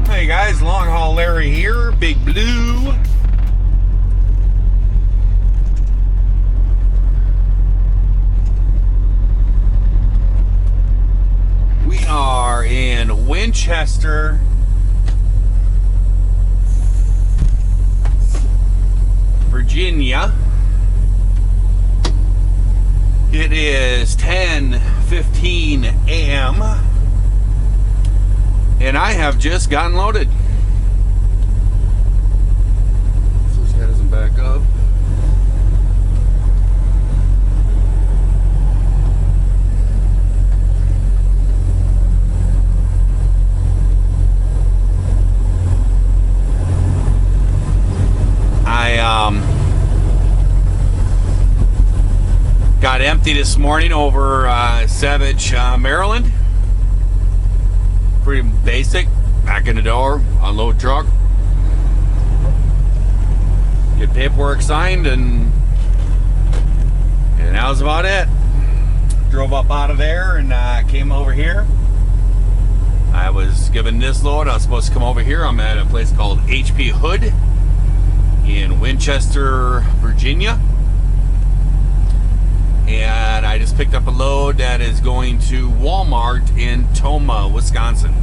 Hey guys, Long Haul Larry here, Big Blue. We are in Winchester, Virginia. It is 10:15 a.m. and I have just gotten loaded. So this guy doesn't back up. Got empty this morning over Savage, Maryland. Pretty basic. Back in the door, unload truck, get paperwork signed, and that was about it. Drove up out of there and came over here. I was given this load. I was supposed to come over here. I'm at a place called HP Hood in Winchester, Virginia. And I just picked up a load that is going to Walmart in Toma, Wisconsin.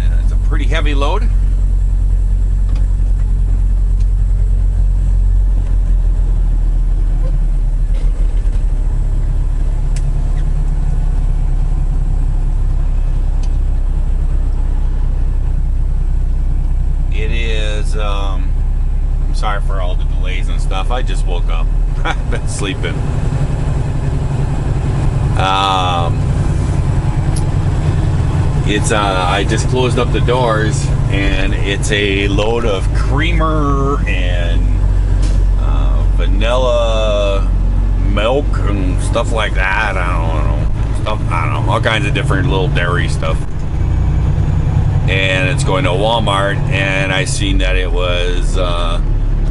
And it's a pretty heavy load. It is, I'm sorry for all the delays and stuff. I just woke up. I've been sleeping. I just closed up the doors, and it's a load of creamer and vanilla milk and stuff like that. I don't know. All kinds of different little dairy stuff. And it's going to Walmart, and I seen that it was a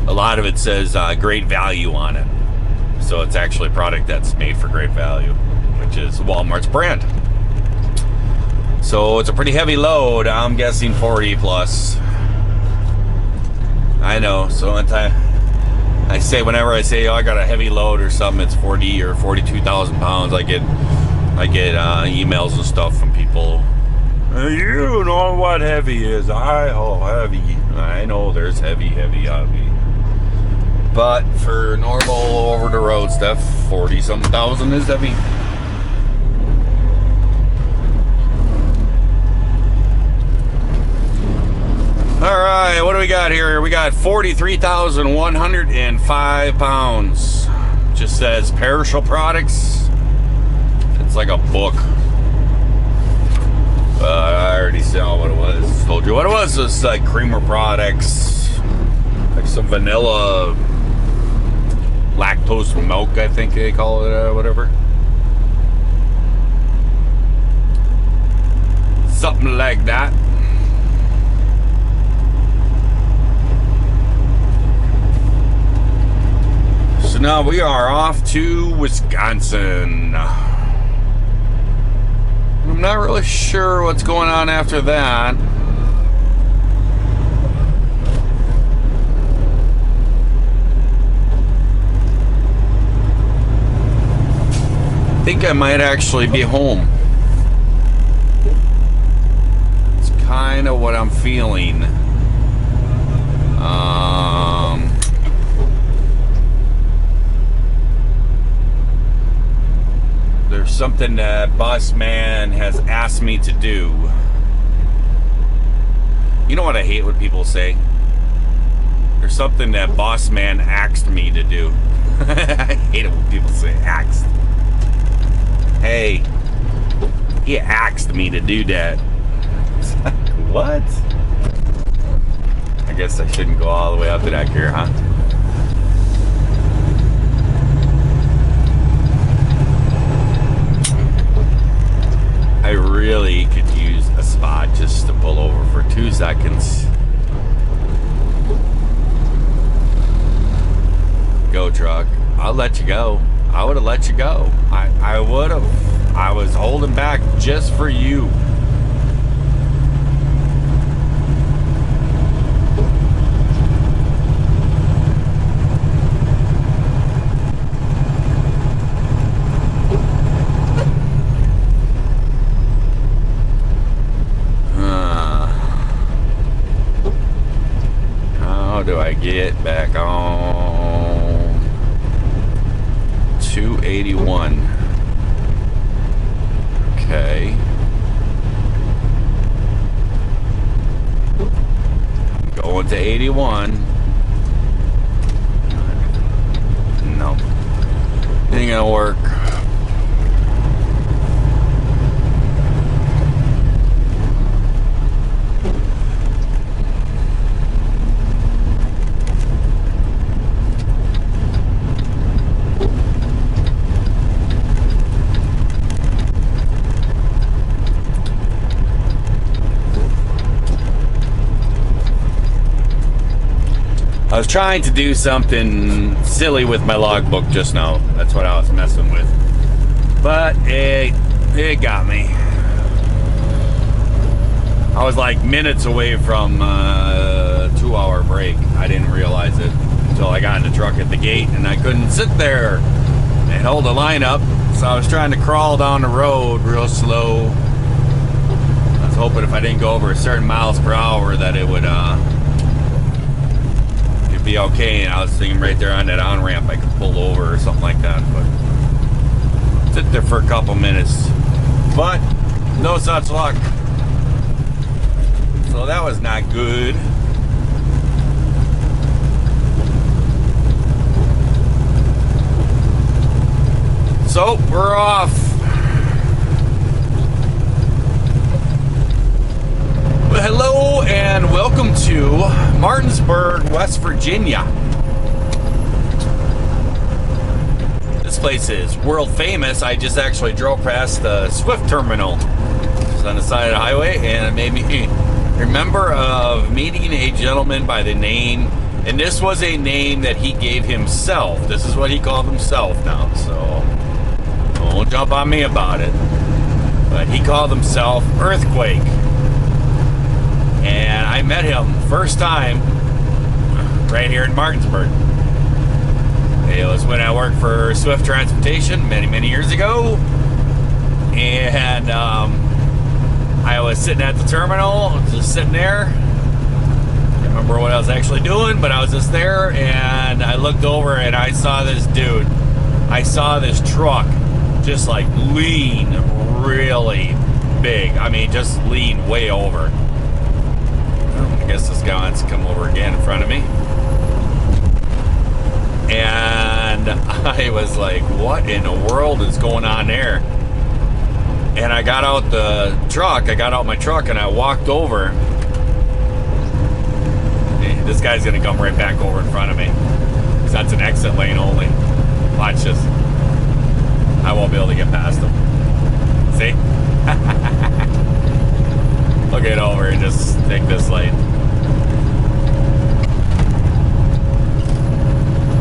lot of it says great value on it. So it's actually a product that's made for great value, which is Walmart's brand. So it's a pretty heavy load. I'm guessing 40 plus. I know. So whenever I say, oh, I got a heavy load or something, it's 40 or 42,000 pounds. I get emails and stuff from people. You know what heavy is. Heavy. I know there's heavy. But for normal over the road stuff, 40-something thousand is heavy. Alright, what do we got here? We got 43,105 pounds. Just says perishable products. It's like a book. I already saw what it was. Told you what it was. It's like creamer products, like some vanilla, lactose milk, I think they call it, whatever. Something like that. So now we are off to Wisconsin. I'm not really sure what's going on after that. I think I might actually be home. It's kind of what I'm feeling. There's something that boss man has asked me to do. You know what I hate when people say? There's something that boss man asked me to do. I hate it when people say asked. Hey, he asked me to do that. It's like, what? I guess I shouldn't go all the way up to that gear, huh? I really could use a spot just to pull over for 2 seconds. Go truck. I'll let you go. I would have let you go. I would have. I was holding back just for you. How do I get back on 281? Okay. Going to 81. No. Ain't gonna work. I was trying to do something silly with my logbook just now. That's what I was messing with. But it got me. I was like minutes away from a 2-hour break. I didn't realize it until I got in the truck at the gate, and I couldn't sit there and hold the line up. So I was trying to crawl down the road real slow. I was hoping if I didn't go over a certain miles per hour that it would be okay, and I was thinking right there on that on-ramp I could pull over or something like that, but sit there for a couple minutes, but no such luck. So that was not good. So we're off. Well, hello and welcome to Martinsburg, West Virginia. This place is world famous. I just actually drove past the Swift terminal. It's on the side of the highway, and it made me remember of meeting a gentleman by the name, and this was a name that he gave himself. This is what he called himself now, so don't jump on me about it. But he called himself Earthquake. And I met him first time right here in Martinsburg. It was when I worked for Swift Transportation many years ago. And I was sitting at the terminal, just sitting there. I can't remember what I was actually doing, but I was just there, and I looked over and I saw this dude. I saw this truck just like lean really big. I mean, just lean way over. I guess this guy wants to come over again in front of me. And I was like, what in the world is going on there? And I got out the truck, I got out my truck, and I walked over. Hey, this guy's gonna come right back over in front of me, because that's an exit lane only. Watch this. I won't be able to get past him. See? I'll get over and just take this lane.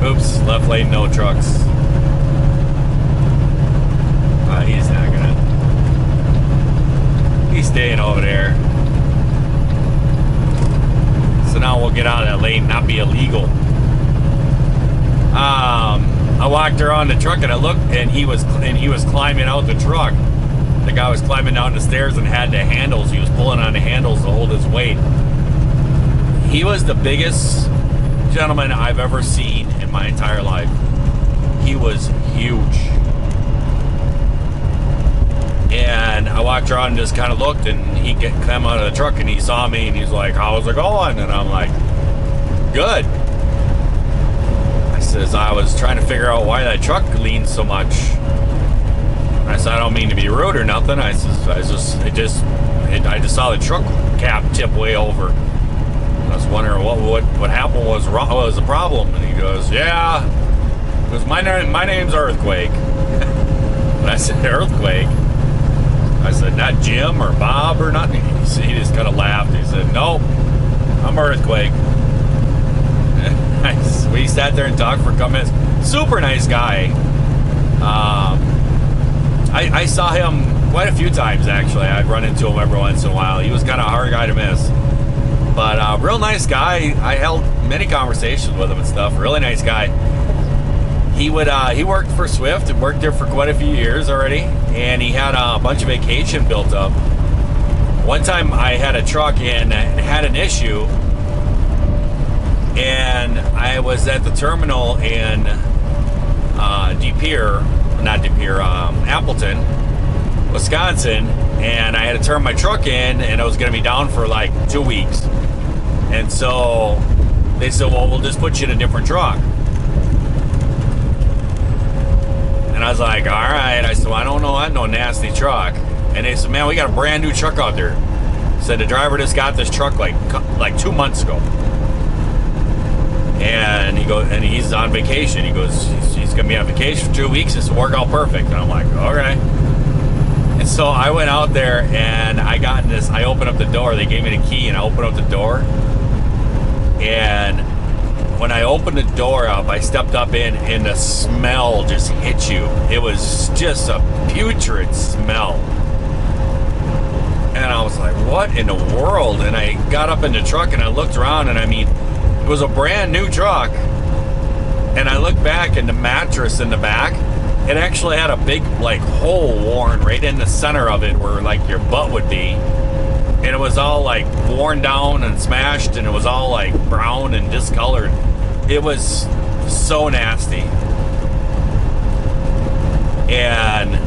Oops, left lane, no trucks. He's not gonna. He's staying over there. So now we'll get out of that lane, not be illegal. I walked around the truck and I looked, and he was climbing out the truck. The guy was climbing down the stairs and had the handles. He was pulling on the handles to hold his weight. He was the biggest gentleman I've ever seen in my entire life. He was huge. And I walked around and just kind of looked, and he came out of the truck and he saw me and he's like, how's it going? And I'm like, good. I says, I was trying to figure out why that truck leans so much. I said, I don't mean to be rude or nothing. I just saw the truck cap tip way over. I was wondering what happened, what was the problem. And he goes, yeah, because my name's Earthquake. And I said, Earthquake? I said, not Jim or Bob or nothing. He just kind of laughed. He said, nope, I'm Earthquake. We sat there and talked for a couple minutes. Super nice guy. I saw him quite a few times, actually. I'd run into him every once in a while. He was kind of a hard guy to miss. But real nice guy. I held many conversations with him and stuff. Really nice guy. He worked for Swift and worked there for quite a few years already. And he had a bunch of vacation built up. One time I had a truck and had an issue. And I was at the terminal in Appleton, Wisconsin, and I had to turn my truck in, and I was going to be down for like 2 weeks. And so they said, well, we'll just put you in a different truck. And I was like, all right. I said, well, I don't know, I no nasty truck. And they said, man, we got a brand new truck out there. Said the driver just got this truck like 2 months ago. And he's on vacation. He goes, he's gonna be on vacation for 2 weeks. It's work out perfect. And I'm like, okay. And so I went out there and I opened up the door. They gave me the key and I opened up the door. And when I opened the door up, I stepped up in and the smell just hit you. It was just a putrid smell. And I was like, what in the world? And I got up in the truck and I looked around, and I mean, it was a brand new truck. And I looked back, and the mattress in the back, it actually had a big like hole worn right in the center of it where like your butt would be. And it was all like worn down and smashed, and it was all like brown and discolored. It was so nasty. And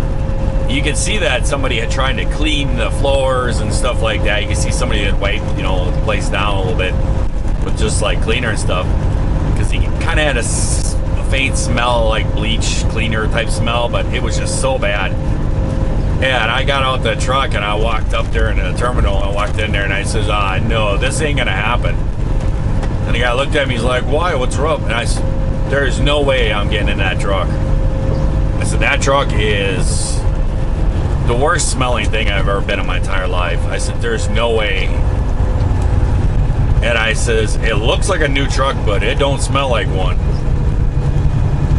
you could see that somebody had tried to clean the floors and stuff like that. You could see somebody had wiped, the place down a little bit with just like cleaner and stuff, because he kind of had a faint smell, like bleach cleaner type smell, but it was just so bad. And I got out the truck and I walked up there in the terminal. I walked in there and I says, no, this ain't gonna happen. And the guy looked at me, he's like, why, what's wrong? And I said, there's no way I'm getting in that truck. I said, that truck is the worst smelling thing I've ever been in my entire life. I said, there's no way. And I says, it looks like a new truck, but it don't smell like one.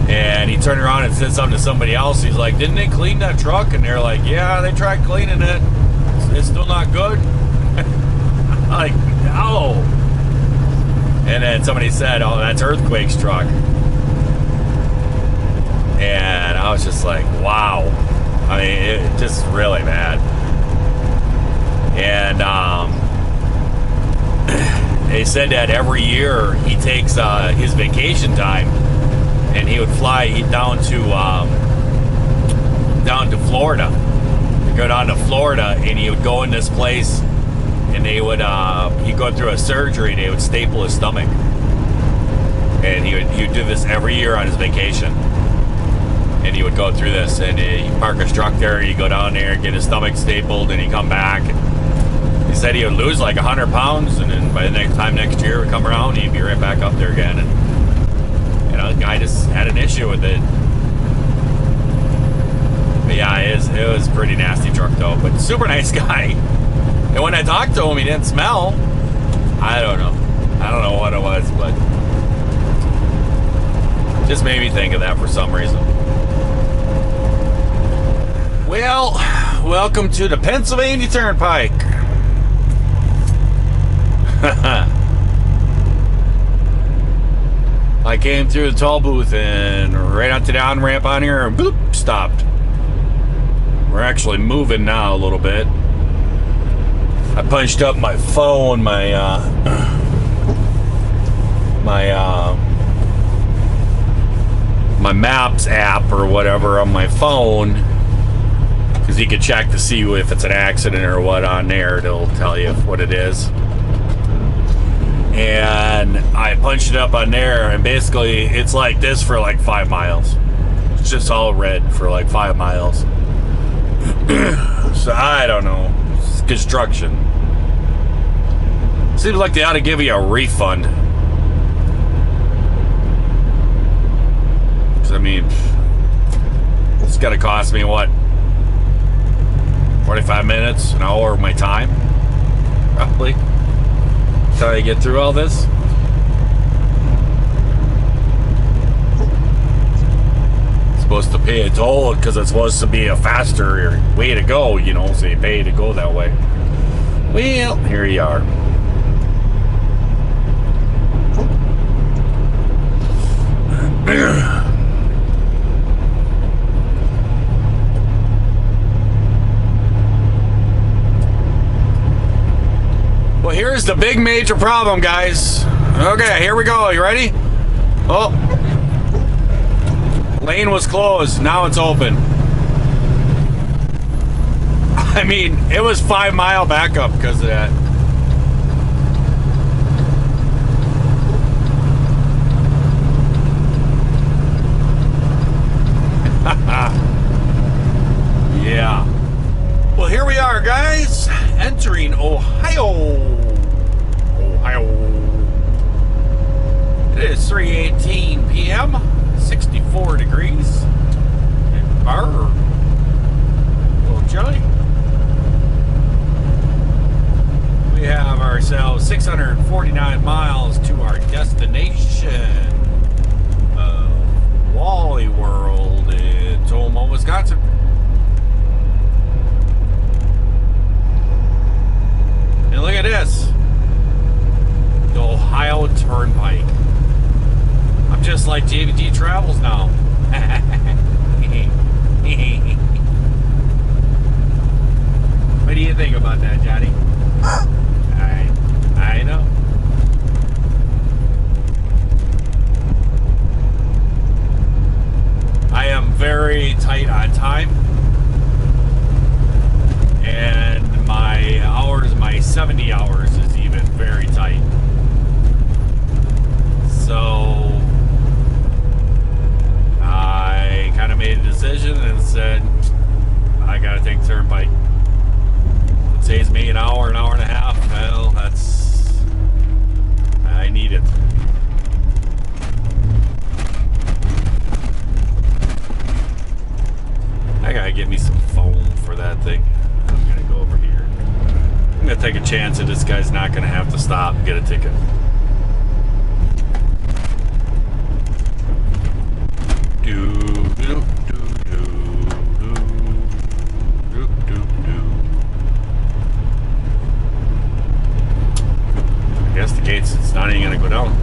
And he turned around and said something to somebody else. He's like, didn't they clean that truck? And they're like, yeah, they tried cleaning it. It's still not good. I'm like, no. And then somebody said, oh, that's Earthquake's truck. And I was just like, wow. I mean, it just really bad. And they said that every year he takes his vacation time, and he would fly down to Florida. He'd go down to Florida, and he would go in this place, and they would he'd go through a surgery. They would staple his stomach, and he would do this every year on his vacation. And he would go through this, and he'd park his truck there, he'd go down there, get his stomach stapled, and he'd come back. He said he would lose like 100 pounds, and then by the next year would come around, he'd be right back up there again. And the guy just had an issue with it. But yeah, it was a pretty nasty truck though, but super nice guy. And when I talked to him, he didn't smell. I don't know what it was, but just made me think of that for some reason. Well, welcome to the Pennsylvania Turnpike. I came through the toll booth and right onto the on-ramp on here and boop, stopped. We're actually moving now a little bit. I punched up my phone, my Maps app or whatever on my phone, because you can check to see if it's an accident or what on there. It'll tell you what it is. And I punched it up on there, and basically it's like this for like 5 miles. It's just all red for like 5 miles. So I don't know. It's construction. Seems like they ought to give you a refund. Because I mean, it's gotta cost me what? 45 minutes, an hour of my time? Roughly. Until I get through all this. supposed to pay a toll because it's supposed to be a faster way to go, you know, so you pay to go that way. Well, here you are. Well, here's the big major problem, guys. Okay, here we go. You ready? Oh, lane was closed. Now it's open. I mean, it was 5 mile backup because of that. Yeah. Well, here we are, guys. Entering Ohio. It is 3:18 p.m. 64 degrees. And bar. Little chilly. We have ourselves 649 miles to our destination of Wally World in Toma, Wisconsin. And look at this. The Ohio Turnpike. I'm just like JBG Travels now. What do you think about that, Johnny? I know. I am very tight on time. And my hours, my 70 hours is even very tight. So I kind of made a decision and said, I gotta take Turnpike. It saves me an hour and a half. Well, I need it. I gotta get me some foam for that thing. I'm gonna go over here. I'm gonna take a chance that this guy's not gonna have to stop and get a ticket. I guess the gates, it's not even gonna go down.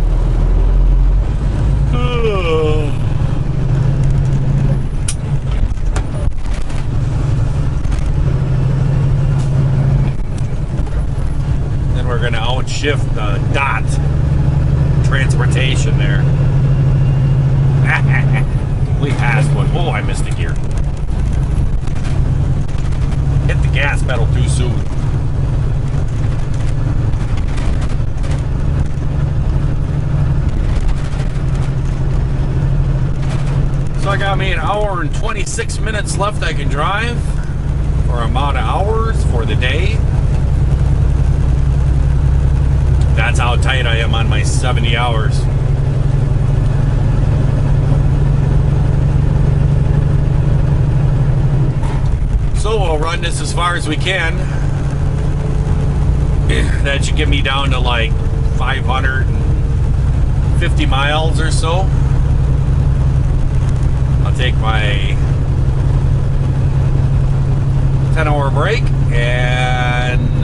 Then we're gonna outshift the DOT transportation there. We passed one. Oh, I missed a gear. Hit the gas pedal too soon. So I got me an hour and 26 minutes left I can drive for amount of hours for the day. That's how tight I am on my 70 hours. So we'll run this as far as we can. That should get me down to like 550 miles or so. I'll take my 10-hour break, and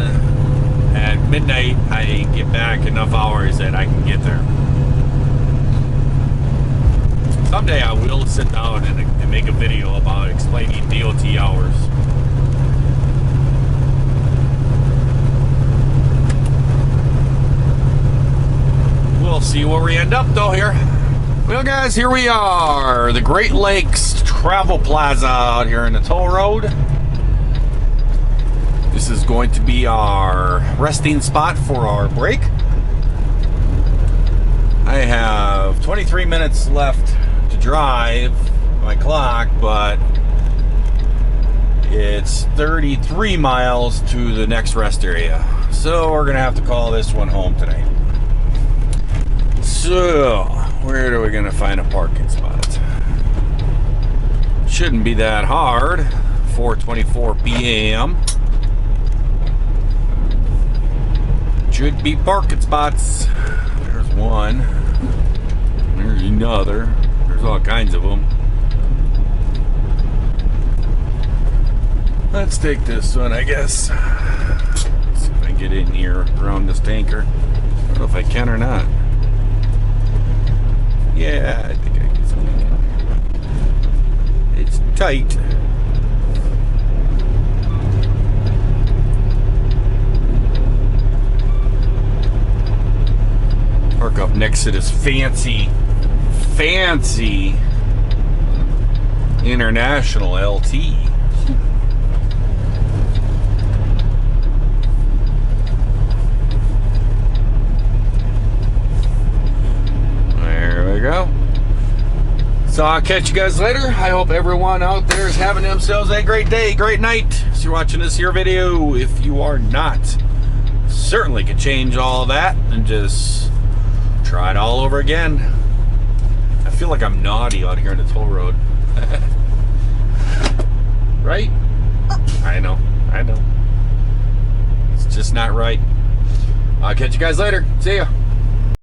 at midnight I get back enough hours that I can get there. Someday I will sit down and make a video about explaining DOT hours. We'll see where we end up though here. Well guys, here we are. The Great Lakes Travel Plaza out here in the toll road. This is going to be our resting spot for our break. I have 23 minutes left to drive my clock, but it's 33 miles to the next rest area. So we're gonna have to call this one home today. So, where are we gonna find a parking spot? Shouldn't be that hard. 4:24 p.m. Should be parking spots. There's one. There's another. There's all kinds of them. Let's take this one, I guess. Let's see if I can get in here around this tanker. I don't know if I can or not. Yeah, I think I can something in. It's tight. Park up next to this fancy International LT. There we go. So I'll catch you guys later. I hope everyone out there is having themselves a great day, great night. So you're watching this here video. If you are not, certainly could change all of that and just try it all over again. I feel like I'm naughty out here on the toll road. Right? I know. It's just not right. I'll catch you guys later. See ya.